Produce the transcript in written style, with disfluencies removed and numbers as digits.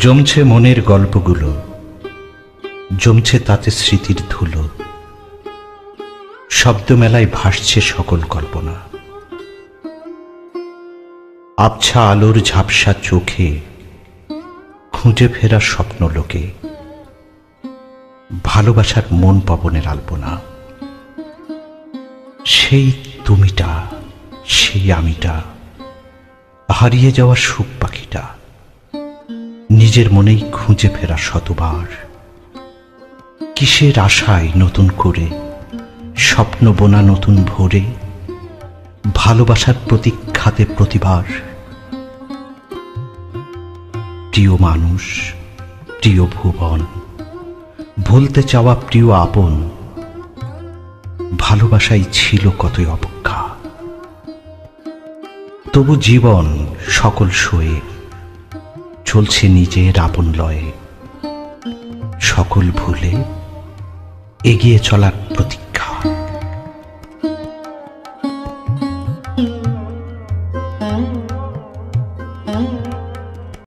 জমছে মনের গল্পগুলো, জমছে তাতে স্মৃতির ধুলো। শব্দমেলায় ভাসছে সকল কল্পনা। আবছা আলোর ঝাপসা চোখে খুঁজে ফেরা স্বপ্ন লোকে, ভালোবাসার মন পবনের আলপনা। সেই তুমিটা, সেই আমিটা, হারিয়ে যাওয়া সুখ পাখিটা, নিজের মনেই খুঁজে ফেরা শতবার। কিসের আশায় নতুন করে স্বপ্ন বোনা নতুন ভোরে, ভালোবাসার প্রতীক্ষাতে প্রতিবার। প্রিয় মানুষ, প্রিয় ভুবন, ভুলতে চাওয়া প্রিয় আপন, ভালোবাসাই ছিল কতই অবজ্ঞা। তবু জীবন সকল সয়ে চলছে নিজের আপন লয়ে, সকল ভুলে এগিয়ে চলার প্রতীক্ষা।